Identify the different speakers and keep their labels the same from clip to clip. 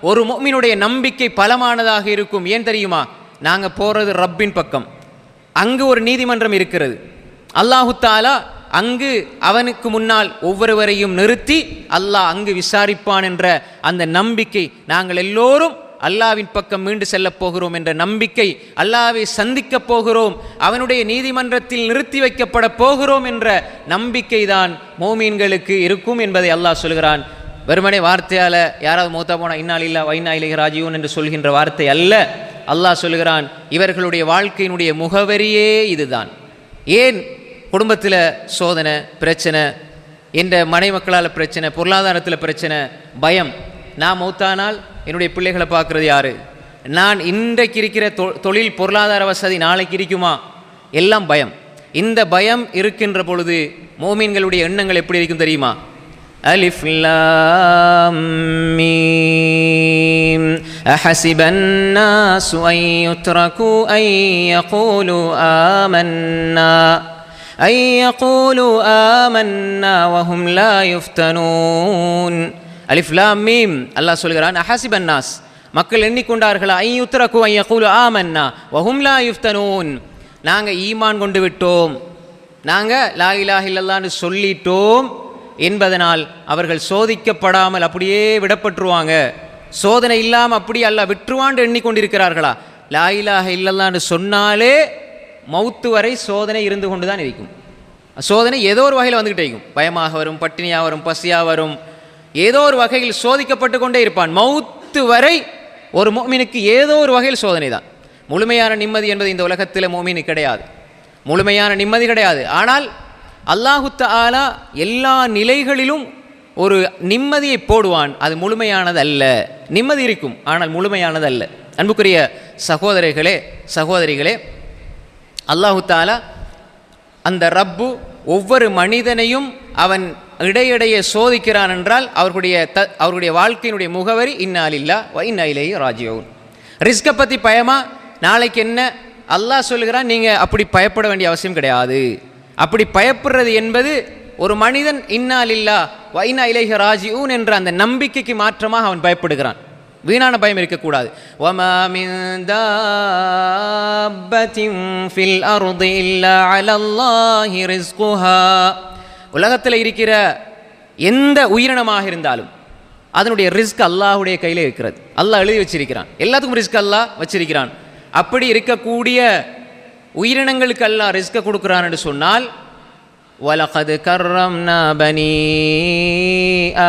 Speaker 1: ஒரு முஃமினுடைய நம்பிக்கை பலமானதாக இருக்கும். ஏன் தெரியுமா? நாங்கள் போகிறது ரப்பின் பக்கம், அங்கு ஒரு நீதிமன்றம் இருக்கிறது. அல்லாஹு தஆலா அங்கு அவனுக்கு முன்னால் ஒவ்வொருவரையும் நிறுத்தி அல்லாஹ் அங்கு விசாரிப்பான் என்ற அந்த நம்பிக்கை, நாங்கள் எல்லோரும் அல்லாஹ்வின் பக்கம் மீண்டு செல்லப் போகிறோம் என்ற நம்பிக்கை, அல்லாஹ்வை சந்திக்கப் போகிறோம், அவனுடைய நீதிமன்றத்தில் நிறுத்தி வைக்கப்பட போகிறோம் என்ற நம்பிக்கை தான் மோமீன்களுக்கு இருக்கும் என்பதை அல்லாஹ் சொல்கிறான். வெறுமனே வார்த்தையால் யாராவது மௌத்தா போனால் இன்னா லில்லாஹி வ இன்னா இலைஹி ராஜிஊன் என்று சொல்கின்ற வார்த்தை அல்ல. அல்லாஹ் சொல்கிறான், இவர்களுடைய வாழ்க்கையினுடைய முகவரியே இதுதான். ஏன் குடும்பத்தில் சோதனை, பிரச்சனை, என்ற மனைமக்களால் பிரச்சனை, பொருளாதாரத்தில் பிரச்சனை, பயம். நான் மௌத்தானால் என்னுடைய பிள்ளைகளை பார்க்குறது யார்? நான் இன்றைக்கு இருக்கிற தொழில் பொருளாதார வசதி நாளைக்கு இருக்குமா? எல்லாம் பயம். இந்த பயம் இருக்கின்ற பொழுது மோமீன்களுடைய எண்ணங்கள் எப்படி இருக்கும் தெரியுமா? அலிஃப் லாம் மீம் அஹஸிபன் நாஸு அன் யுத்ரகு அன் யகூலு ஆமன்னா أن يقولوا آمنا وهم لا يفتنون. அலிஃப் லாம் மீம். அல்லாஹ் சொல்கிறான், அஹஸிபன் நாஸ், மக்கள் எண்ணிக்கொண்டார்களா, ஐ யுத்ரகு ஐ யகூலு ஆமன்னா வஹும் லா யுஃப்தனூன், நாங்கள் ஈமான் கொண்டு விட்டோம், நாங்கள் லா இலாஹ இல்லல்லாஹ்னு சொல்லிட்டோம் என்பதனால் அவர்கள் சோதிக்கப்படாமல் அப்படியே விடப்பட்டுருவாங்க. சோதனை இல்லாமல் அப்படியே அல்லாஹ் விட்டுருவான்னு எண்ணிக்கொண்டிருக்கிறார்களா? லா இலாஹ இல்லல்லாஹ்னு சொன்னாலே மௌத்து வரை சோதனை இருந்து கொண்டு தான் இருக்கும். சோதனை ஏதோ ஒரு வகையில் வந்துக்கிட்டே இருக்கும். பயமாக வரும், பட்டினியாக வரும், பசியாக வரும், ஏதோ ஒரு வகையில் சோதிக்கப்பட்டு கொண்டே இருப்பான். மௌத்து வரை ஒரு மோமினுக்கு ஏதோ ஒரு வகையில் சோதனை தான். முழுமையான நிம்மதி என்பது இந்த உலகத்தில் மோமினுக்கு கிடையாது, முழுமையான நிம்மதி கிடையாது. ஆனால் அல்லாஹு தஆலா எல்லா நிலைகளிலும் ஒரு நிம்மதியை போடுவான். அது முழுமையானது அல்ல. நிம்மதி இருக்கும், ஆனால் முழுமையானது அல்ல. அன்புக்குரிய சகோதரர்களே, சகோதரிகளே, அல்லாஹு தஆலா அந்த ரப்பு ஒவ்வொரு மனிதனையும் அவன் இடையிடையே சோதிக்கிறான் என்றால் அவர்களுடைய வாழ்க்கையினுடைய முகவரி இன்னா லில்லாஹி வ இன்னா இலைஹி ராஜிஊன். ரிஸ்கை பற்றி பயமா? நாளைக்கு என்ன? அல்லாஹ் சொல்கிறான், நீங்கள் அப்படி பயப்பட வேண்டிய அவசியம் கிடையாது. அப்படி பயப்படுறது என்பது ஒரு மனிதன் இன்னா லில்லாஹி வ இன்னா இலைஹி ராஜிஊன் என்ற அந்த நம்பிக்கைக்கு மாற்றமாக அவன் பயப்படுகிறான். வீணான பயம் இருக்கக்கூடாது. வமா மின் தாப்பத்தின் ஃபில் அர்தி இல்லா அலல்லாஹி ரிஸ்குஹா. உலகத்தில் இருக்கிற எந்த உயிரினமாக இருந்தாலும் அதனுடைய ரிஸ்க் அல்லாஹ்வுடைய கையில் இருக்கிறது. அல்லாஹ் எழுதி வச்சிருக்கிறான். எல்லாத்துக்கும் ரிஸ்க் அல்லாஹ் வச்சிருக்கிறான். அப்படி இருக்கக்கூடிய உயிரினங்களுக்கு அல்லாஹ் ரிஸ்கை கொடுக்குறான் என்று சொன்னால், வலகத் கர்ரம்னா பனி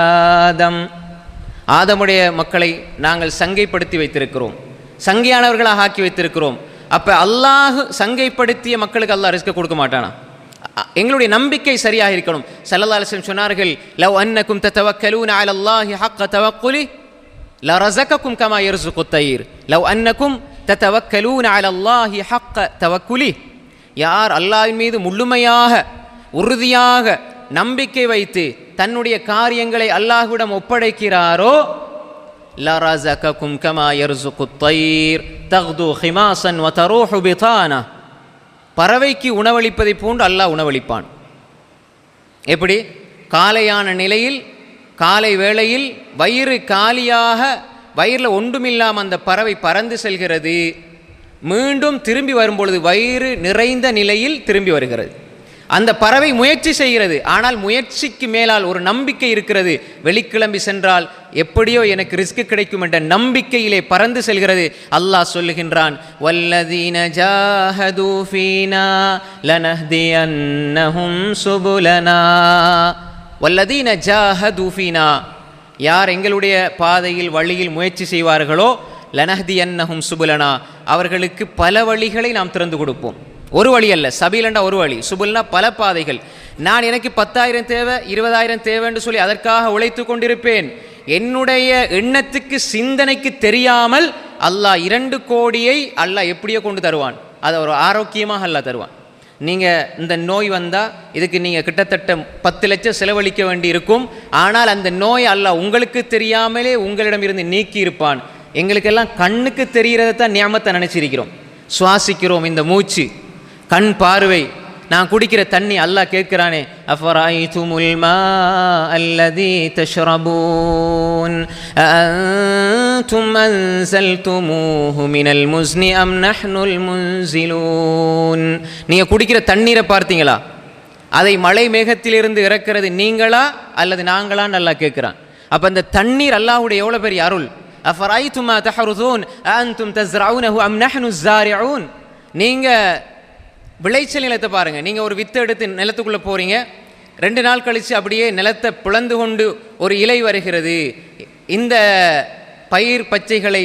Speaker 1: ஆதம், ஆதமுடைய மக்களை நாங்கள் சங்கைப்படுத்தி வைத்திருக்கிறோம், சங்கையானவர்களாக ஆக்கி வைத்திருக்கிறோம். அப்போ அல்லாஹ் சங்கைப்படுத்திய மக்களுக்கு அல்லாஹ் ரிஸ்க் கொடுக்க மாட்டானா? எங்களுடைய நம்பிக்கை சரியாக இருக்கணும். ஸல்லல்லாஹு அலைஹி வஸல்லம் சொன்னார்கள், லவ் அன்னக்கும் ததவக்கலூன அலல்லாஹி ஹக்க தவக்குலி லரஸகக்கும் கமா யர்ஸுகுத் தய்ர். லவ் அன்னக்கும் ததவக்கலூன அலல்லாஹி ஹக்க தவக்குலி, யார் அல்லாஹ்வின் மீது முழுமையாக உறுதியாக நம்பிக்கை வைத்து தன்னுடைய காரியங்களை அல்லாஹ்விடம் ஒப்படைக்கிறாரோ, லரஸகக்கும் கமா யர்ஸுகுத் தய்ர் தக்து ஹிமாஸன் வ தரூஹு பிதானா, பறவைக்கு உணவளிப்பதை போன்று அல்லாஹ் உணவளிப்பான். எப்படி? காலையான நிலையில் காலை வேளையில் வயிறு காலியாக, வயிறில் ஒன்றுமில்லாமல் அந்த பறவை பறந்து செல்கிறது. மீண்டும் திரும்பி வரும்பொழுது வயிறு நிறைந்த நிலையில் திரும்பி வருகிறது. அந்த பறவை முயற்சி செய்கிறது, ஆனால் முயற்சிக்கு மேலால் ஒரு நம்பிக்கை இருக்கிறது. வெளிக்கிளம்பி சென்றால் எப்படியோ எனக்கு ரிஸ்க் கிடைக்கும் என்ற நம்பிக்கையிலே பறந்து செல்கிறது. அல்லாஹ் சொல்லுகின்றான், வல்லதீன ஜாஹது ஃபீனா லனஹ்தியன்னஹும் சுபுலனா. வல்லதீன ஜாஹது ஃபீனா, யார் எங்களுடைய பாதையில் வழியில் முயற்சி செய்வார்களோ, லனஹ்தியன்னஹும் சுபுலனா, அவர்களுக்கு பல வழிகளை நாம் திறந்து கொடுப்போம். ஒரு வழி அல்ல, சபீலண்டா ஒரு வழி, சுபுல்னா பல பாதைகள். நான் எனக்கு 10,000 தேவை, 20,000 தேவை என்று சொல்லி அதற்காக உழைத்து கொண்டிருப்பேன். என்னுடைய எண்ணத்துக்கு சிந்தனைக்கு தெரியாமல் அல்லாஹ் 2 கோடியை அல்லாஹ் எப்படியோ கொண்டு தருவான். அதை ஒரு ஆரோக்கியமாக அல்லாஹ் தருவான். நீங்கள் இந்த நோய் வந்தால் இதுக்கு நீங்கள் கிட்டத்தட்ட 10 லட்சம் செலவழிக்க வேண்டி இருக்கும். ஆனால் அந்த நோய் அல்லாஹ் உங்களுக்கு தெரியாமலே உங்களிடமிருந்து நீக்கி இருப்பான். எங்களுக்கெல்லாம் கண்ணுக்கு தெரிகிறத தான் நியாமத்தை நினச்சிருக்கிறோம். சுவாசிக்கிறோம், இந்த மூச்சு, கண் பார்வை, நான் குடிக்கிற தண்ணி அல்லாஹ் கேட்கிறானே, அஃபரைதுமுல் மாஅ அல்லதி தஷ்ரபூன் அஅன்தும் அன்ஸல்துமூஹு மினல் முஸ்னி அம் நஹ்னுல் முன்ஸிலூன். நீங்க குடிக்கிற தண்ணீரை பார்த்தீங்களா? அதை மழை மேகத்திலிருந்து இறக்கிறது நீங்களா அல்லது நாங்களான்னு அல்லாஹ் கேட்கிறான். அப்ப அந்த தண்ணீர் அல்லாஹ்வுடைய எவ்வளவு பெரிய அருள். அஃபரைதும் மா தஹருஸூன் அஅன்தும் தஸ்ரஊனஹு அம் நஹ்னு ஸாரிஊன். நீங்க விளைச்சல் நிலத்தை பாருங்க. நீங்க ஒரு வித்து எடுத்து நிலத்துக்குள்ள போறீங்க, 2 நாள் கழிச்சு அப்படியே நிலத்தை பிளந்து கொண்டு ஒரு இலை வருகிறது. இந்த பயிர் பச்சைகளை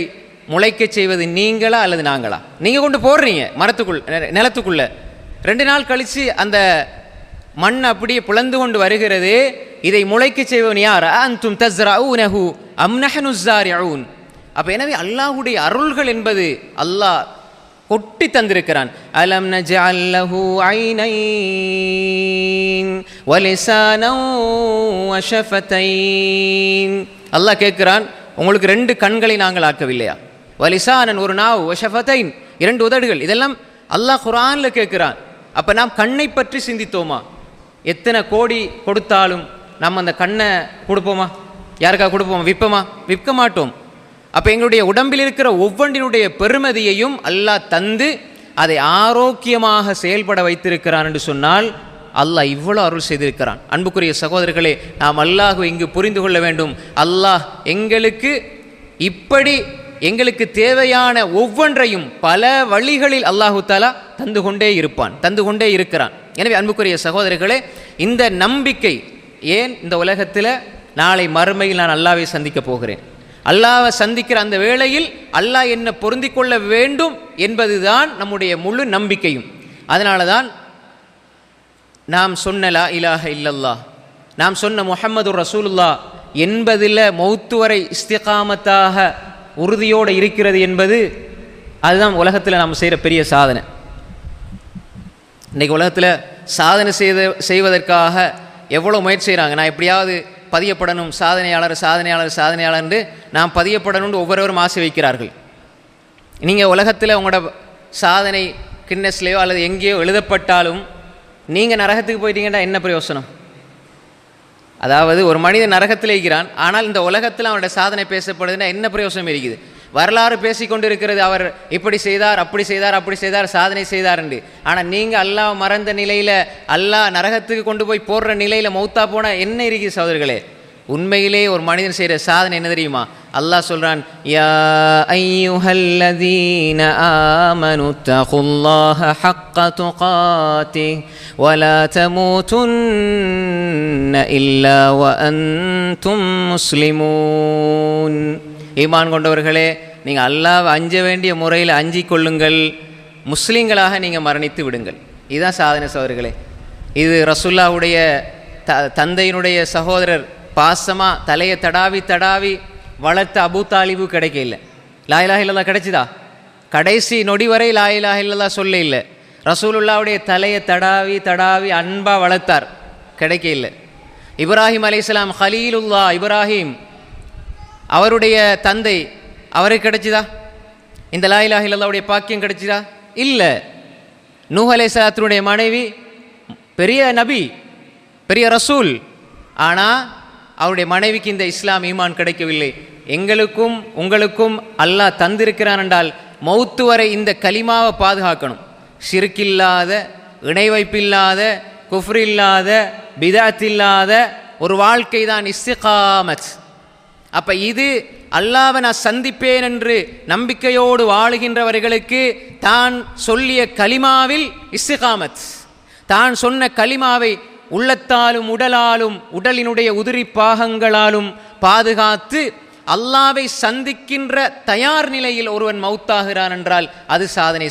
Speaker 1: முளைக்க செய்வது நீங்களா அல்லது நாங்களா? நீங்க கொண்டு போடுறீங்க நிலத்துக்குள்ள, 2 நாள் கழிச்சு அந்த மண் அப்படியே புலந்து கொண்டு வருகிறது. இதை முளைக்க செய்வன் யார்? அன்தும் தஸ்ரஊனஹு அம் நஹ்னு ஸாரிஊன். அப்ப எனவே அல்லாஹ்வுடைய அருள்கள் என்பது அல்லாஹ் கொட்டி தந்திருக்கிறான். அலம் நஜஅல் லஹு ஐனைன் வ லிசானன் வ ஷஃபதைன். அல்லாஹ் கேட்கிறான், உங்களுக்கு 2 கண்களை நாங்கள் ஆக்கவில்லையா? வ லிசானன் ஒரு நாவு, வ ஷஃபதைன் 2 உதடுகள். இதெல்லாம் அல்லாஹ் குர்ஆன்ல கேட்கிறான். அப்ப நாம் கண்ணை பற்றி சிந்தித்தோமா? எத்தனை கோடி கொடுத்தாலும் நம்ம அந்த கண்ணை கொடுப்போமா? யாருக்கா கொடுப்போமா? விற்போமா? விற்க மாட்டோம். அப்போ எங்களுடைய உடம்பில் இருக்கிற ஒவ்வொன்றினுடைய பெருமதியையும் அல்லாஹ் தந்து அதை ஆரோக்கியமாக செயல்பட வைத்திருக்கிறான் என்று சொன்னால் அல்லாஹ் இவ்வளோ அருள் செய்திருக்கிறான். அன்புக்குரிய சகோதரர்களே, நாம் அல்லாஹ் இங்கு புரிந்து கொள்ள வேண்டும். அல்லாஹ் எங்களுக்கு தேவையான ஒவ்வொன்றையும் பல வழிகளில் அல்லாஹு தஆலா தந்து கொண்டே இருக்கிறான். எனவே அன்புக்குரிய சகோதரர்களே, இந்த நம்பிக்கை ஏன் இந்த உலகத்தில் நாளை மறுமையில் நான் அல்லாஹ்வை சந்திக்க போகிறேன், அல்லாஹ்வை சந்திக்கிற அந்த வேளையில் அல்லாஹ் என்ன பொருந்திக் கொள்ள வேண்டும் என்பதுதான் நம்முடைய முழு நம்பிக்கையும். அதனால தான் நாம் சொன்ன லா இலாஹ இல்லல்லாஹ், நாம் சொன்ன முஹம்மது ரசூலுல்லாஹ் என்பதில் மௌத்து வரை இஸ்திகாமத்தாக உறுதியோடு இருக்கிறது என்பது அதுதான் உலகத்தில் நாம் செய்கிற பெரிய சாதனை. இன்றைக்கி உலகத்தில் சாதனை செய்வதற்காக எவ்வளோ முயற்சி செய்கிறாங்க. நான் எப்படியாவது பதியப்படணும், சாதனையாளர் என்று நாம் பதியப்படணும்னு ஒவ்வொருவரும் ஆசை வைக்கிறார்கள். நீங்கள் உலகத்தில் உங்களோட சாதனை கின்னஸ்லேயோ அல்லது எங்கேயோ எழுதப்பட்டாலும் நீங்கள் நரகத்துக்கு போயிட்டீங்கன்னா என்ன பிரயோசனம்? அதாவது ஒரு மனிதன் நரகத்தில் இருக்கிறான், ஆனால் இந்த உலகத்தில் அவனுடைய சாதனை பேசப்படுதுன்னா என்ன பிரயோசனம் இருக்குது? வரலாறு பேசிக்கொண்டு இருக்கிறது, அவர் இப்படி செய்தார், அப்படி செய்தார், சாதனை செய்தார் என்று. ஆனால் நீங்கள் அல்லாஹ் மறந்த நிலையில், அல்லாஹ் நரகத்துக்கு கொண்டு போய் போடுற நிலையில் மௌத்தா போனால் என்ன இருக்குது சகோதரர்களே? உண்மையிலே ஒரு மனிதன் செய்கிற சாதனை என்ன தெரியுமா? அல்லாஹ் சொல்கிறான், யா அய்யுஹல்லதீன ஆமனு தகுல்லாஹ ஹக்க துகாத்திஹ் வலா தமூதுன்ன இல்லா வ அன்தும் முஸ்லிமூன். ஈமான் கொண்டவர்களே, நீங்கள் அல்லாஹ்வை அஞ்ச வேண்டிய முறையில் அஞ்சிக் கொள்ளுங்கள், முஸ்லீம்களாக நீங்கள் மரணித்து விடுங்கள். இதுதான் சாதனை சகோதரர்களே. இது ரசூலுல்லாஹ்வுடைய தந்தையினுடைய சகோதரர் பாசமாக தலையை தடாவி வளர்த்த அபூ தாலிபு கிடைக்க இல்லை. லா இலாஹ இல்லல்லாஹ் கிடைச்சிதா? கடைசி நொடி வரை லா இலாஹ இல்லல்லாஹ் சொல்ல இல்லை. ரசூலுல்லாஹ்வுடைய தலையை தடாவி அன்பாக வளர்த்தார், கிடைக்க இல்லை. இப்ராஹிம் அலைஹிஸ்ஸலாம் ஹலீலுல்லாஹ் இப்ராஹிம் அவருடைய தந்தை, அவருக்கு கிடைச்சிதா இந்த லா இலாஹ இல்லல்லாஹ்வுடைய பாக்கியம்? கிடைச்சிதா? இல்லை. நூஹ் அலைஹிஸ்ஸலாத்துடைய மனைவி பெரிய நபி, பெரிய ரசூல், ஆனால் அவருடைய மனைவிக்கு இந்த இஸ்லாம் ஈமான் கிடைக்கவில்லை. எங்களுக்கும் உங்களுக்கும் அல்லாஹ் தந்திருக்கிறான் என்றால் மௌத்து வரை இந்த கலிமாவை பாதுகாக்கணும். ஷிர்கில்லாத, இணை வைப்பில்லாத, குஃப்ர் இல்லாத, பிதாத் இல்லாத ஒரு வாழ்க்கை தான் இஸ்திகாமத். அப்போ இது அல்லாஹ்வை நான் சந்திப்பேன் என்று நம்பிக்கையோடு வாழுகின்றவர்களுக்கு தான் சொல்லிய கலிமாவில் இஸ்திகாமத், தான் சொன்ன கலிமாவை உள்ளத்தாலும் உடலாலும் உடலினுடைய உதிரி பாகங்களாலும் பாதுகாத்து அல்லாஹ்வை சந்திக்கின்ற தயார் நிலையில் ஒருவன் மௌத்தாகிறான் என்றால் அது சாதனை.